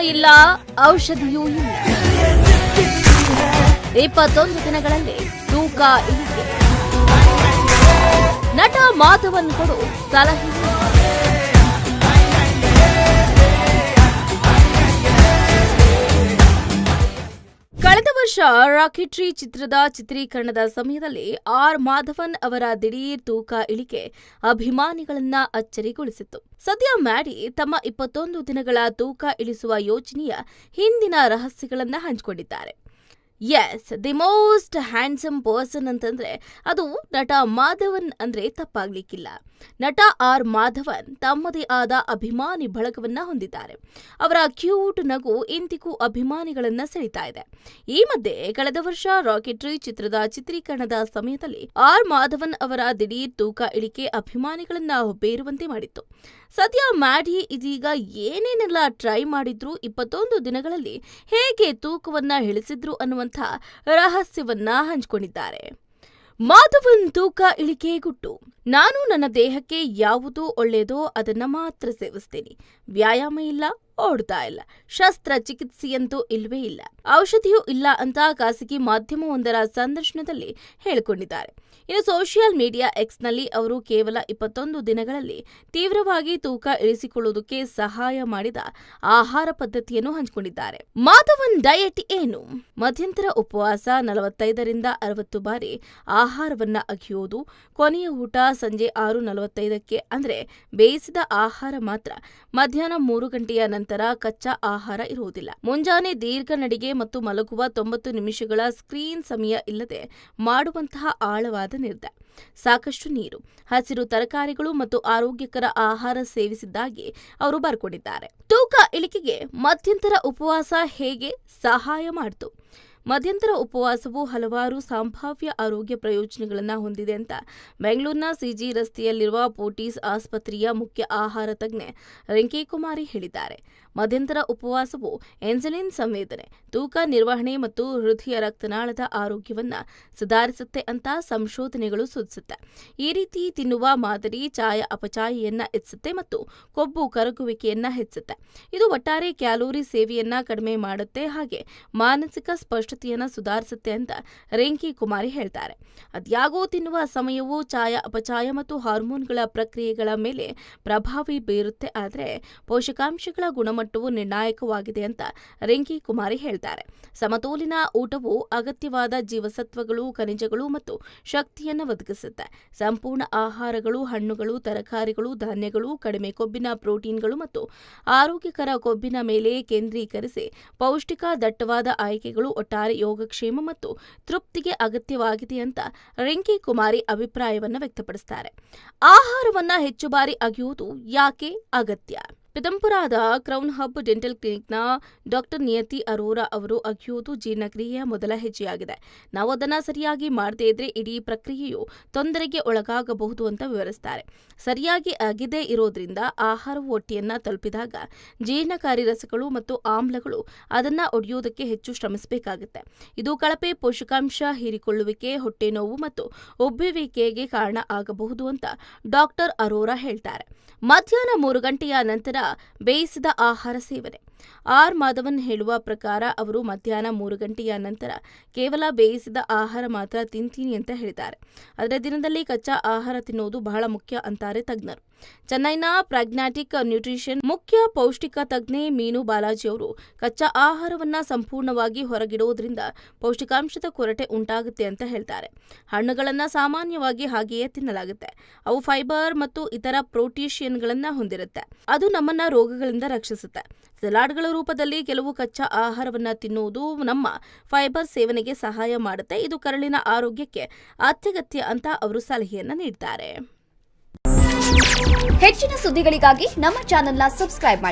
ಇಲ್ಲ, ಔಷಧಿಯೂ ಇಲ್ಲ. 21 ದಿನಗಳಲ್ಲಿ ತೂಕ ಇಳಿಕೆ. ನಟ ಮಾಧವನ್ ಕೊಡು ಸಲಹೆ. ಕಳೆದ ವರ್ಷ ರಾಕೆಟ್ರಿ ಚಿತ್ರದ ಚಿತ್ರೀಕರಣದ ಸಮಯದಲ್ಲಿ ಮಾಧವನ್ ಅವರ ದಿಢೀರ್ ತೂಕ ಇಳಿಕೆ ಅಭಿಮಾನಿಗಳನ್ನ ಅಚ್ಚರಿಗೊಳಿಸಿತ್ತು. ಸದ್ಯ ಮ್ಯಾಡಿ ತಮ್ಮ 21 ದಿನಗಳ ತೂಕ ಇಳಿಸುವ ಯೋಜನೆಯ ಹಿಂದಿನ ರಹಸ್ಯಗಳನ್ನ ಹಂಚಿಕೊಂಡಿದ್ದಾರೆ. ದಿ ಮೋಸ್ಟ್ ಹ್ಯಾಂಡ್ಸಮ್ ಪರ್ಸನ್ ಅಂತಂದ್ರೆ ಅದು ನಟ ಮಾಧವನ್ ಅಂದ್ರೆ ತಪ್ಪಾಗ್ಲಿಕ್ಕಿಲ್ಲ. ನಟ ಮಾಧವನ್ ತಮ್ಮದೇ ಆದ ಅಭಿಮಾನಿ ಬಳಗವನ್ನ ಹೊಂದಿದ್ದಾರೆ. ಅವರ ಕ್ಯೂಟ್ ನಗು ಇಂದಿಗೂ ಅಭಿಮಾನಿಗಳನ್ನ ಸೆಳೀತಾ ಇದೆ. ಈ ಮಧ್ಯೆ ಕಳೆದ ವರ್ಷ ರಾಕೆಟ್ರಿ ಚಿತ್ರದ ಚಿತ್ರೀಕರಣದ ಸಮಯದಲ್ಲಿ ಮಾಧವನ್ ಅವರ ದಿಢೀರ್ ತೂಕ ಇಳಿಕೆ ಅಭಿಮಾನಿಗಳನ್ನ ಬೇರುವಂತೆ ಮಾಡಿತ್ತು. ಸದ್ಯ ಮ್ಯಾಡಿ ಇದೀಗ ಏನೇನೆಲ್ಲ ಟ್ರೈ ಮಾಡಿದ್ರು, 21 ದಿನಗಳಲ್ಲಿ ಹೇಗೆ ತೂಕವನ್ನ ಇಳಿಸಿದ್ರು ಅನ್ನುವಂಥ ರಹಸ್ಯವನ್ನ ಹಂಚಿಕೊಂಡಿದ್ದಾರೆ. ಮಾಧವನ್ ತೂಕ ಇಳಿಕೆ ಗುಟ್ಟು. ನಾನು ನನ್ನ ದೇಹಕ್ಕೆ ಯಾವುದು ಒಳ್ಳೆಯದೋ ಅದನ್ನ ಮಾತ್ರ ಸೇವಿಸ್ತೀನಿ. ವ್ಯಾಯಾಮ ಇಲ್ಲ, ಓಡ್ತಾ ಇಲ್ಲ, ಶಸ್ತ್ರಚಿಕಿತ್ಸೆಯಂತೂ ಇಲ್ವೇ ಇಲ್ಲ, ಔಷಧಿಯೂ ಇಲ್ಲ ಅಂತ ಖಾಸಗಿ ಮಾಧ್ಯಮವೊಂದರ ಸಂದರ್ಶನದಲ್ಲಿ ಹೇಳಿಕೊಂಡಿದ್ದಾರೆ. ಇನ್ನು ಸೋಷಿಯಲ್ ಮೀಡಿಯಾ ಎಕ್ಸ್ನಲ್ಲಿ ಅವರು ಕೇವಲ 21 ದಿನಗಳಲ್ಲಿ ತೀವ್ರವಾಗಿ ತೂಕ ಇಳಿಸಿಕೊಳ್ಳುವುದಕ್ಕೆ ಸಹಾಯ ಮಾಡಿದ ಆಹಾರ ಪದ್ಧತಿಯನ್ನು ಹಂಚಿಕೊಂಡಿದ್ದಾರೆ. ಮಾಧವನ್ ಡಯಟ್ ಏನು? ಮಧ್ಯಂತರ ಉಪವಾಸ, 45ರಿಂದ 60 ಬಾರಿ ಆಹಾರವನ್ನ ಅಗಿಯೋದು, ಕೊನೆಯ ಊಟ ಸಂಜೆ 6:45ಕ್ಕೆ ಅಂದ್ರೆ ಬೇಯಿಸಿದ ಆಹಾರ ಮಾತ್ರ, ಮಧ್ಯಾಹ್ನ 3 ಗಂಟೆಯ ನಂತರ ಕಚ್ಚಾ ಆಹಾರ ಇರುವುದಿಲ್ಲ, ಮುಂಜಾನೆ ದೀರ್ಘ ನಡಿಗೆ ಮತ್ತು ಮಲಗುವ 90 ನಿಮಿಷಗಳ ಸ್ಕ್ರೀನ್ ಸಮಯ ಇಲ್ಲದೆ ಮಾಡುವಂತಹ ಆಳವಾದ ನಿರ್ಧಾರ, ಸಾಕಷ್ಟು ನೀರು, ಹಸಿರು ತರಕಾರಿಗಳು ಮತ್ತು ಆರೋಗ್ಯಕರ ಆಹಾರ ಸೇವಿಸಿದ್ದಾಗಿ ಅವರು ಬರ್ಕೊಂಡಿದ್ದಾರೆ. ತೂಕ ಇಳಿಕೆಗೆ ಮಧ್ಯಂತರ ಉಪವಾಸ ಹೇಗೆ ಸಹಾಯ ಮಾಡಿತು? ಮಧ್ಯಂತರ ಉಪವಾಸವು ಹಲವಾರು ಸಂಭಾವ್ಯ ಆರೋಗ್ಯ ಪ್ರಯೋಜನಗಳನ್ನು ಹೊಂದಿದೆ ಅಂತ ಬೆಂಗಳೂರಿನ ಸಿಜಿ ರಸ್ತೆಯಲ್ಲಿರುವ ಪೋರ್ಟಿಸ್ ಆಸ್ಪತ್ರೆಯ ಮುಖ್ಯ ಆಹಾರ ತಜ್ಞೆ ರಿಂಕೇಕುಮಾರಿ ಹೇಳಿದ್ದಾರೆ. ಮಧ್ಯಂತರ ಉಪವಾಸವು ಇನ್ಸುಲಿನ್ ಸಂವೇದನೆ, ತೂಕ ನಿರ್ವಹಣೆ ಮತ್ತು ಹೃದಯ ರಕ್ತನಾಳದ ಆರೋಗ್ಯವನ್ನ ಸುಧಾರಿಸುತ್ತೆ ಅಂತ ಸಂಶೋಧನೆಗಳು ಸೂಚಿಸುತ್ತೆ. ಈ ರೀತಿ ತಿನ್ನುವ ಮಾದರಿ ಚಾಯ ಅಪಚಾಯನ್ನ ಹೆಚ್ಚಿಸುತ್ತೆ ಮತ್ತು ಕೊಬ್ಬು ಕರಗುವಿಕೆಯನ್ನ ಹೆಚ್ಚಿಸುತ್ತೆ. ಇದು ಒಟ್ಟಾರೆ ಕ್ಯಾಲೋರಿ ಸೇವೆಯನ್ನ ಕಡಿಮೆ ಮಾಡುತ್ತೆ, ಹಾಗೆ ಮಾನಸಿಕ ಸ್ಪಷ್ಟತೆಯನ್ನ ಸುಧಾರಿಸುತ್ತೆ ಅಂತ ರಿಂಕೇಕುಮಾರಿ ಹೇಳ್ತಾರೆ. ಅದ್ಯಾಗೋ ತಿನ್ನುವ ಸಮಯವು ಚಾಯ ಅಪಚಾಯ ಮತ್ತು ಹಾರ್ಮೋನ್ಗಳ ಪ್ರಕ್ರಿಯೆಗಳ ಮೇಲೆ ಪ್ರಭಾವ ಬೀರುತ್ತೆ, ಆದರೆ ಪೋಷಕಾಂಶಗಳ ಗುಣಮಟ್ಟವು ನಿರ್ಣಾಯಕವಾಗಿದೆ ಅಂತ ರಿಂಕೇಕುಮಾರಿ ಹೇಳ್ತಾರೆ. ಸಮತೋಲಿತ ಊಟವು ಅಗತ್ಯವಾದ ಜೀವಸತ್ವಗಳು, ಖನಿಜಗಳು ಮತ್ತು ಶಕ್ತಿಯನ್ನು ಒದಗಿಸುತ್ತೆ. ಸಂಪೂರ್ಣ ಆಹಾರಗಳು, ಹಣ್ಣುಗಳು, ತರಕಾರಿಗಳು, ಧಾನ್ಯಗಳು, ಕಡಿಮೆ ಕೊಬ್ಬಿನ ಪ್ರೋಟೀನ್ಗಳು ಮತ್ತು ಆರೋಗ್ಯಕರ ಕೊಬ್ಬಿನ ಮೇಲೆ ಕೇಂದ್ರೀಕರಿಸಿ ಪೌಷ್ಟಿಕ ದಟ್ಟವಾದ ಆಯ್ಕೆಗಳು ಒಟ್ಟಾರೆ ಯೋಗಕ್ಷೇಮ ಮತ್ತು ತೃಪ್ತಿಗೆ ಅಗತ್ಯವಾಗಿದೆ ಅಂತ ರಿಂಕೇಕುಮಾರಿ ಅಭಿಪ್ರಾಯವನ್ನು ವ್ಯಕ್ತಪಡಿಸುತ್ತಾರೆ. ಆಹಾರವನ್ನ ಹೆಚ್ಚು ಬಾರಿ ಅಗಿಯುವುದು ಯಾಕೆ ಅಗತ್ಯ? ಪಿತಂಪುರಾದ ಕ್ರೌನ್ ಹಬ್ ಡೆಂಟಲ್ ಕ್ಲಿನಿಕ್ನ ಡಾಕ್ಟರ್ ನಿಯತಿ ಅರೋರಾ ಅವರು ಅಗಿಯುವುದು ಜೀರ್ಣಕ್ರಿಯೆಯ ಮೊದಲ ಹೆಜ್ಜೆಯಾಗಿದೆ. ನಾವು ಅದನ್ನು ಸರಿಯಾಗಿ ಮಾಡದೇ ಇದ್ರೆ ಇಡೀ ಪ್ರಕ್ರಿಯೆಯು ತೊಂದರೆಗೆ ಒಳಗಾಗಬಹುದು ಅಂತ ವಿವರಿಸುತ್ತಾರೆ. ಸರಿಯಾಗಿ ಅಗಿದೇ ಇರೋದ್ರಿಂದ ಆಹಾರವು ಹೊಟ್ಟೆಯನ್ನ ತಲುಪಿದಾಗ ಜೀರ್ಣಕಾರಿ ರಸಗಳು ಮತ್ತು ಆಮ್ಲಗಳು ಅದನ್ನ ಒಡೆಯೋದಕ್ಕೆ ಹೆಚ್ಚು ಶ್ರಮಿಸಬೇಕಾಗುತ್ತೆ. ಇದು ಕಳಪೆ ಪೋಷಕಾಂಶ ಹೀರಿಕೊಳ್ಳುವಿಕೆ, ಹೊಟ್ಟೆ ನೋವು ಮತ್ತು ಉಬ್ಬುವಿಕೆಗೆ ಕಾರಣ ಆಗಬಹುದು ಅಂತ ಡಾಕ್ಟರ್ ಅರೋರಾ ಹೇಳ್ತಾರೆ. ಮಧ್ಯಾಹ್ನ 3 ಗಂಟೆಯ ನಂತರ ಬೇಯಿಸಿದ ಆಹಾರ ಸೇವನೆ. ಮಾಧವನ್ ಹೇಳುವ ಪ್ರಕಾರ ಅವರು ಮಧ್ಯಾಹ್ನ 3 ಗಂಟೆಯ ನಂತರ ಕೇವಲ ಬೇಯಿಸಿದ ಆಹಾರ ಮಾತ್ರ ತಿಂತೀನಿ ಅಂತ ಹೇಳಿದ್ದಾರೆ. ಆದರೆ ದಿನದಲ್ಲಿ ಕಚ್ಚಾ ಆಹಾರ ತಿನ್ನುವುದು ಬಹಳ ಮುಖ್ಯ ಅಂತಾರೆ ತಜ್ಞರು. ಚೆನ್ನೈನ ಪ್ರಾಗ್ಮ್ಯಾಟಿಕ್ ನ್ಯೂಟ್ರಿಷನ್ ಮುಖ್ಯ ಪೌಷ್ಟಿಕ ತಜ್ಞೆ ಮೀನು ಬಾಲಾಜಿ ಅವರು ಕಚ್ಚಾ ಆಹಾರವನ್ನ ಸಂಪೂರ್ಣವಾಗಿ ಹೊರಗಿಡೋದ್ರಿಂದ ಪೌಷ್ಟಿಕಾಂಶದ ಕೊರತೆ ಉಂಟಾಗುತ್ತೆ ಅಂತ ಹೇಳ್ತಾರೆ. ಹಣ್ಣುಗಳನ್ನ ಸಾಮಾನ್ಯವಾಗಿ ಹಾಗೆಯೇ ತಿನ್ನಲಾಗುತ್ತೆ. ಅವು ಫೈಬರ್ ಮತ್ತು ಇತರ ಪ್ರೋಟೀಷಿಯನ್ಗಳನ್ನ ಹೊಂದಿರುತ್ತೆ. ಅದು ನಮ್ಮನ್ನ ರೋಗಗಳಿಂದ ರಕ್ಷಿಸುತ್ತೆ. ಸಲಾಡ್ಗಳ ರೂಪದಲ್ಲಿ ಕೆಲವು ಕಚ್ಚಾ ಆಹಾರವನ್ನ ತಿನ್ನುವುದು ನಮ್ಮ ಫೈಬರ್ ಸೇವನೆಗೆ ಸಹಾಯ ಮಾಡುತ್ತೆ. ಇದು ಕರಳಿನ ಆರೋಗ್ಯಕ್ಕೆ ಅತ್ಯಗತ್ಯ ಅಂತ ಅವರು ಸಲಹೆಯನ್ನ ನೀಡ್ತಾರೆ. ಹೆಚ್ಚಿನ ಸುದ್ದಿಗಳಿಗಾಗಿ ನಮ್ಮ ಚಾನೆಲ್ನ ಸಬ್ಸ್ಕ್ರೈಬ್ ಮಾಡಿ.